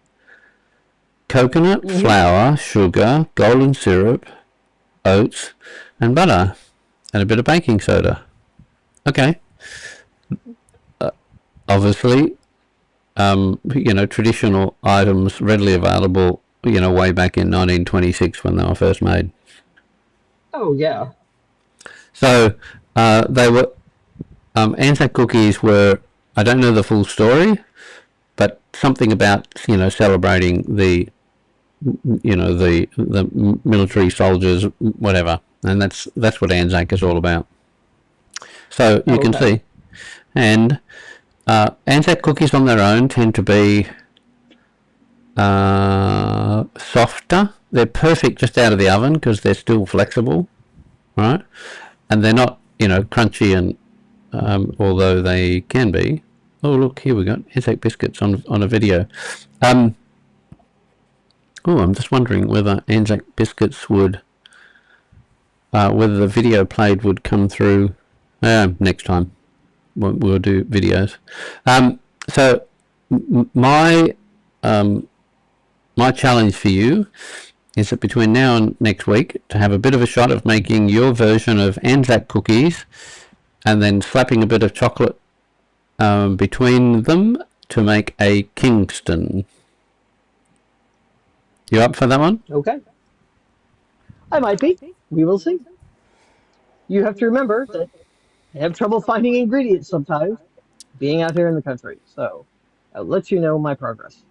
coconut, flour, sugar, golden syrup, oats, and butter, and a bit of baking soda. Okay. Obviously, traditional items readily available. Way back in 1926 when they were first made. Oh yeah. So they were Anzac cookies were, I don't know the full story, but something about celebrating the military soldiers, whatever, and that's what Anzac is all about. So you can see, and Anzac cookies on their own tend to be softer. They're perfect just out of the oven because they're still flexible, right? And they're not, crunchy, and although they can be. Oh, look, here we got Anzac biscuits on a video. I'm just wondering whether Anzac biscuits would, whether the video played would come through next time. We'll do videos. So my challenge for you is that between now and next week, to have a bit of a shot of making your version of Anzac cookies and then slapping a bit of chocolate between them to make a Kingston. You up for that one? Okay. I might be. We will see. You have to remember that I have trouble finding ingredients sometimes, being out here in the country. So I'll let you know my progress.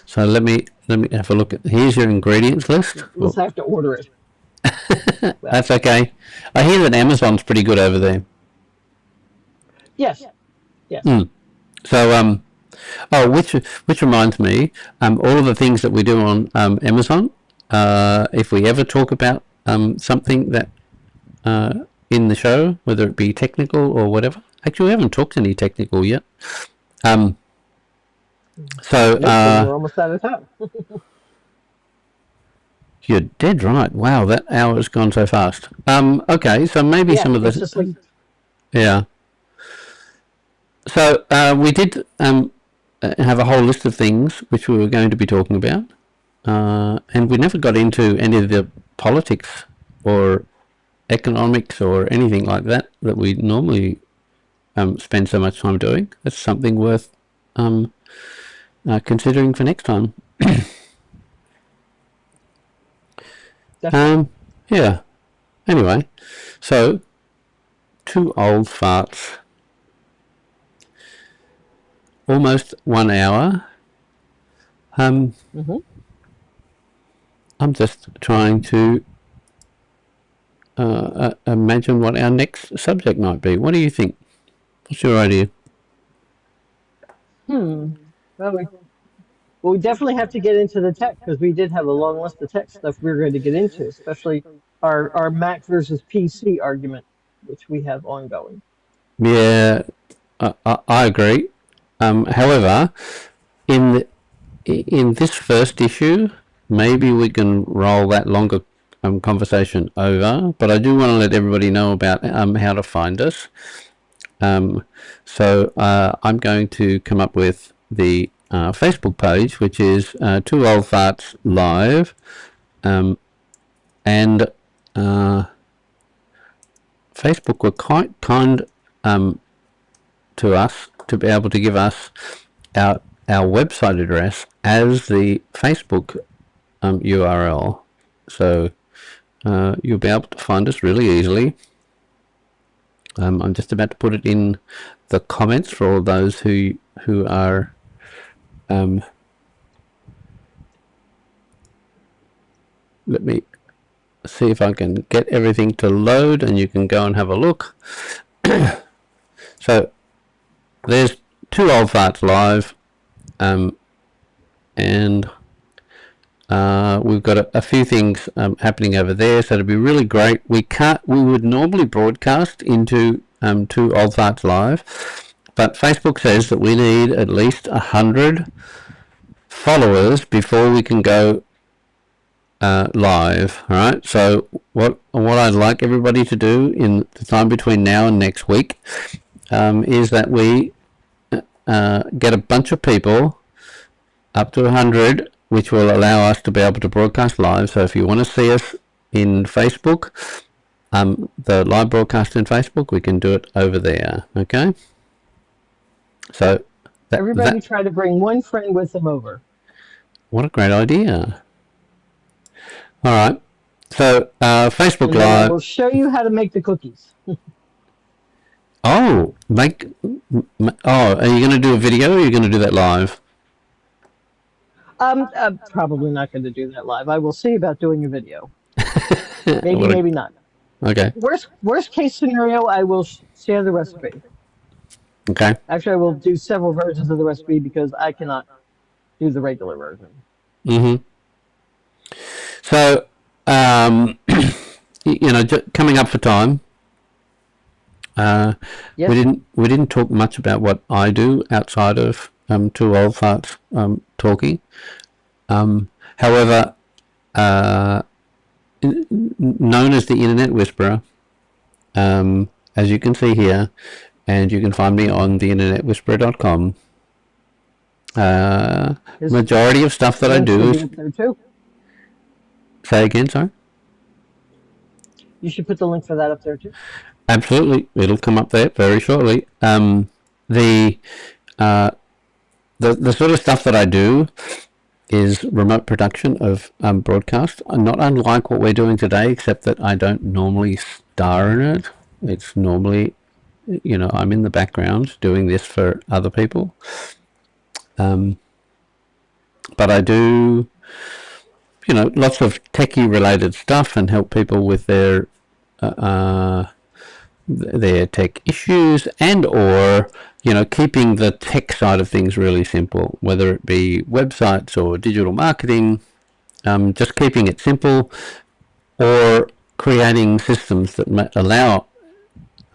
So let me have a look at. Here's your ingredients list. We'll have to order it. That's okay. I hear that Amazon's pretty good over there. Yes. Yes. So Oh, which reminds me, all of the things that we do on Amazon. If we ever talk about something that in the show, whether it be technical or whatever. Actually, we haven't talked any technical yet. So we're almost out of time. You're dead right. Wow, that hour has gone so fast. Okay, so maybe some of the yeah. So we did have a whole list of things which we were going to be talking about, and we never got into any of the politics or economics or anything like that we normally spend so much time doing. That's something worth considering for next time. Yeah. Anyway, so 2 old farts. Almost 1 hour. I'm just trying to imagine what our next subject might be. What do you think? What's your idea? Well, we definitely have to get into the tech, because we did have a long list of tech stuff we were going to get into, especially our Mac versus PC argument, which we have ongoing. Yeah, I agree. However, in this first issue, maybe we can roll that longer conversation over. But I do want to let everybody know about how to find us. So I'm going to come up with the Facebook page, which is 2 Old Farts Live, and Facebook were quite kind to us to be able to give us our website address as the Facebook URL. So you'll be able to find us really easily. I'm just about to put it in the comments for all those who are let me see if I can get everything to load and you can go and have a look. So there's 2 Old Farts Live, and we've got a few things happening over there, so it'd be really great. We would normally broadcast into 2 Old Farts Live, but Facebook says that we need at least 100 followers before we can go live. All right, so what I'd like everybody to do in the time between now and next week is that we get a bunch of people up to 100, which will allow us to be able to broadcast live. So if you want to see us in Facebook, the live broadcast in Facebook, we can do it over there. Okay, so everybody try to bring one friend with them over. What a great idea. All right, so Facebook and Live. I will show you how to make the cookies. Are you going to do a video, or are you going to do that live? I'm probably not going to do that live. I will see about doing a video. Maybe not. Okay. Worst case scenario, I will share the recipe. Okay. Actually, I will do several versions of the recipe because I cannot do the regular version. Mm-hmm. So, coming up for time. Yes. We didn't talk much about what I do outside of 2 Old Farts talking. However, known as the Internet Whisperer, as you can see here, and you can find me on theinternetwhisperer.com. Majority of stuff that I do is... Say again, sorry? You should put the link for that up there too. Absolutely, it'll come up there very shortly. The sort of stuff that I do is remote production of broadcast, not unlike what we're doing today, except that I don't normally star in it. It's normally, I'm in the background doing this for other people. But I do, lots of techie related stuff and help people with their tech issues and or keeping the tech side of things really simple, whether it be websites or digital marketing, just keeping it simple, or creating systems that allow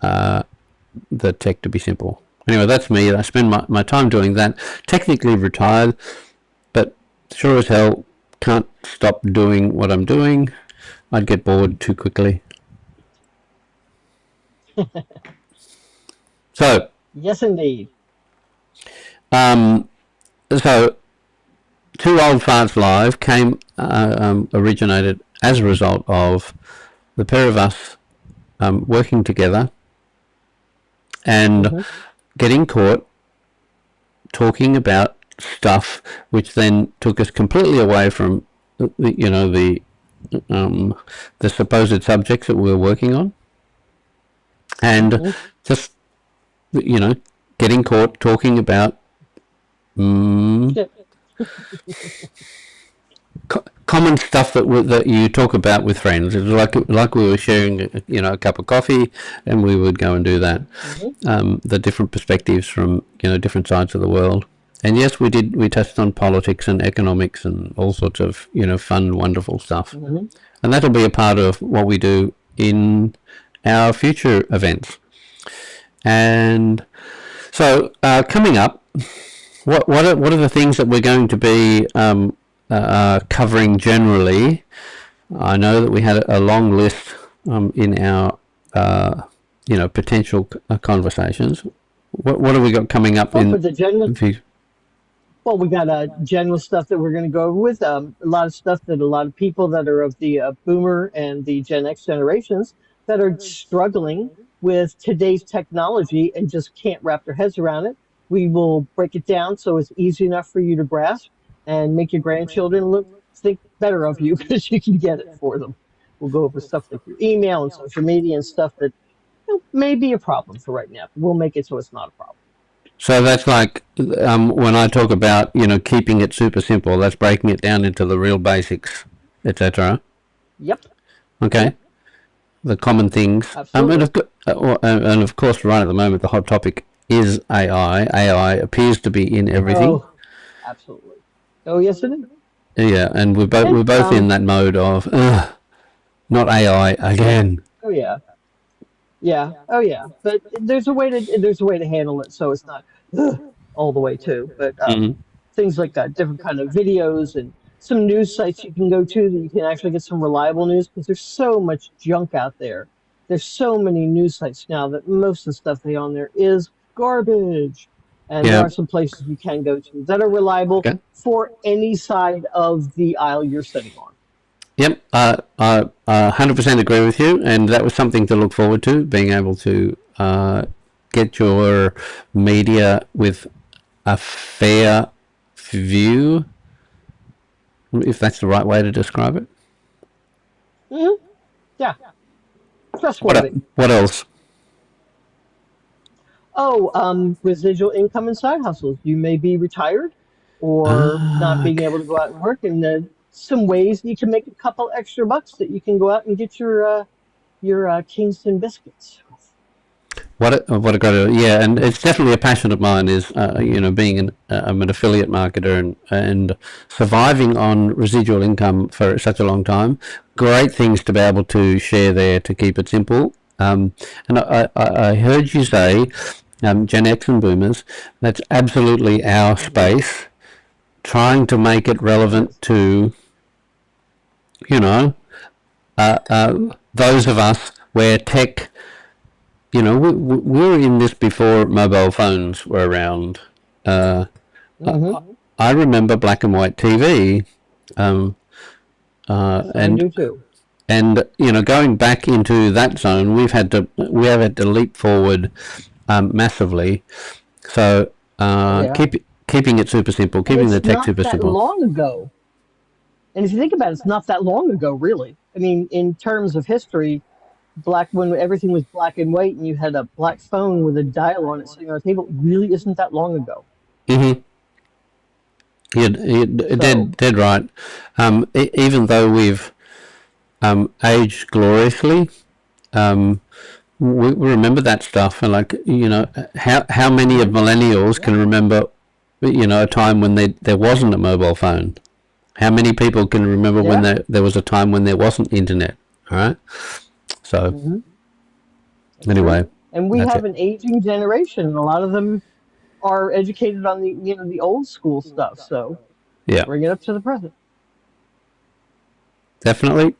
the tech to be simple. Anyway, that's me. I spend my time doing that. Technically retired, but sure as hell can't stop doing what I'm doing. I'd get bored too quickly. So, Yes, indeed. So, Two Old Farts Live originated as a result of the pair of us working together and getting caught talking about stuff, which then took us completely away from the supposed subjects that we were working on, and just getting caught talking about common stuff that you talk about with friends. It was like we were sharing a cup of coffee, and we would go and do that. The different perspectives from different sides of the world. And yes, we touched on politics and economics and all sorts of fun, wonderful stuff. And that'll be a part of what we do in our future events. And so coming up, what are the things that we're going to be covering generally? I know that we had a long list in our potential conversations. What have we got coming up for the general? Well, we got general stuff that we're going to go over with. A lot of stuff that a lot of people that are of the Boomer and the Gen X generations that are struggling with today's technology and just can't wrap their heads around it. We will break it down so it's easy enough for you to grasp and make your grandchildren think better of you because you can get it for them. We'll go over stuff like your email and social media and stuff that may be a problem for right now. We'll make it so it's not a problem. So that's like when I talk about keeping it super simple. That's breaking it down into the real basics, etc. Yep. Okay. The common things. Absolutely. And of course, right at the moment, the hot topic is AI. AI appears to be in everything. Oh, absolutely. Oh, yes, it is. Yeah, and we're both in that mode of not AI again. Oh yeah. Yeah. Oh yeah. But there's a way to handle it so it's not all the way too. But things like different kind of videos and some news sites you can go to that you can actually get some reliable news, because there's so much junk out there. There's so many news sites now that most of the stuff they on there is garbage. And there are some places you can go to that are reliable for any side of the aisle you're sitting on. Yep, I 100% agree with you, and that was something to look forward to, being able to get your media with a fair view, if that's the right way to describe it. Yeah. Trustworthy. What else? Oh, residual income and side hustles. You may be retired or not being able to go out and work, and some ways you can make a couple extra bucks that you can go out and get your Kingston biscuits. What a great, yeah, and it's definitely a passion of mine. Is being I'm an affiliate marketer and surviving on residual income for such a long time. Great things to be able to share there to keep it simple. And I heard you say, Gen X and Boomers, that's absolutely our space. Trying to make it relevant to, those of us where tech, we were in this before mobile phones were around. I remember black and white TV. I do too. And going back into that zone, we have had to leap forward massively. So keeping it super simple, keeping the tech super simple. It's not that long ago. And if you think about it, it's not that long ago, really. I mean, in terms of history, when everything was black and white and you had a black phone with a dial on it sitting on a table, really isn't that long ago. You're dead right. Even though we've aged gloriously, we remember that stuff, and like, you know, how many of millennials can remember, you know, a time when there wasn't a mobile phone? How many people can remember when there was a time when there wasn't internet? All right. So anyway, and we have an aging generation. A lot of them are educated on the old school stuff. So yeah, bring it up to the present. definitely.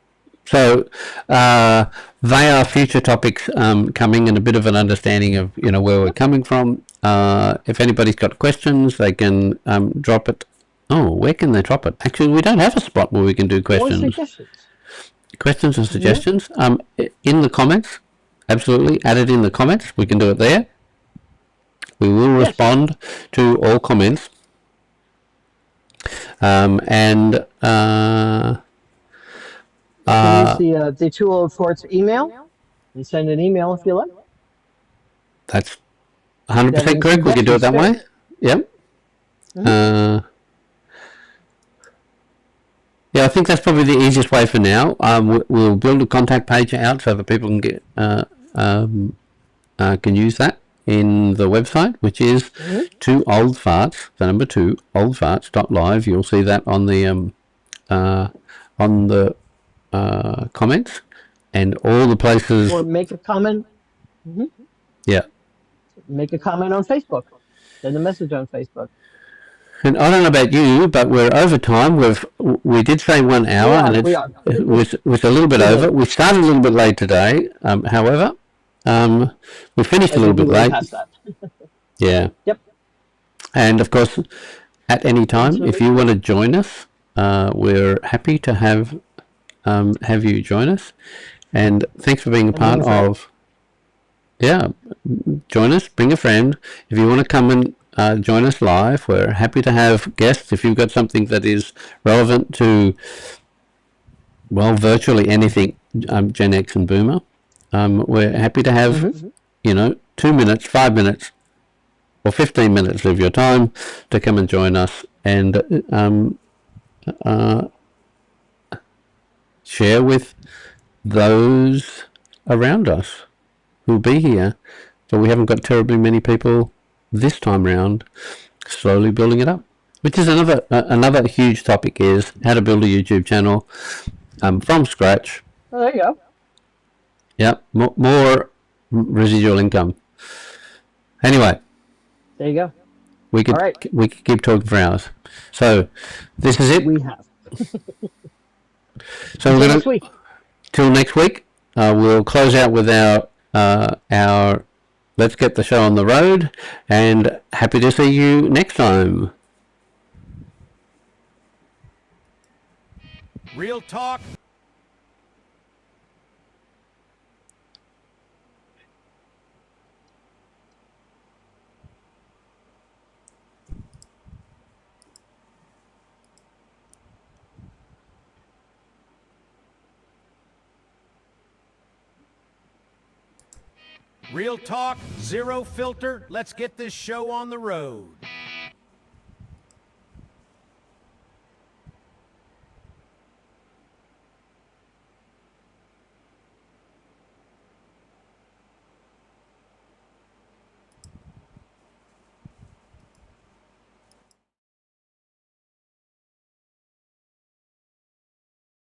So they are future topics coming, and a bit of an understanding of, you know, where we're coming from. If anybody's got questions, they can drop it. Oh, where can they drop it? Actually, we don't have a spot where we can do questions. Or suggestions. Questions and suggestions. In the comments, absolutely. Add it in the comments. We can do it there. We will respond to all comments. And you can use the tool of Porch email and send an email if you like. That's 100% correct. We can do it that way. Yep. Yeah, I think that's probably the easiest way for now. We'll build a contact page out so that people can get can use that in the website, which is 2 old farts, the number 2 oldfarts.live. You'll see that on the comments and all the places. Or make a comment. Yeah. Make a comment on Facebook. Send a message on Facebook. And I don't know about you, but we're over time. We did say 1 hour, and it was a little bit over. We started a little bit late today. However, we finished a little bit late. Yeah. Yep. And of course, at any time, if you want to join us, we're happy to have you join us. And thanks for being a part of. Yeah, join us. Bring a friend. If you want to come and join us live, we're happy to have guests. If you've got something that is relevant to, well, virtually anything Gen X and Boomer, we're happy to have, you know, 2 minutes, 5 minutes, or 15 minutes of your time to come and join us and share with those around us who'll be here. But we haven't got terribly many people this time round. Slowly building it up, which is another huge topic, is how to build a YouTube channel from scratch. Oh, there you go. Yep, more residual income. Anyway, there you go. We could keep talking for hours. So this is it. We have. So we're going to till next week. We'll close out with our let's get the show on the road, and happy to see you next time. Real talk. Real talk, zero filter. Let's get this show on the road.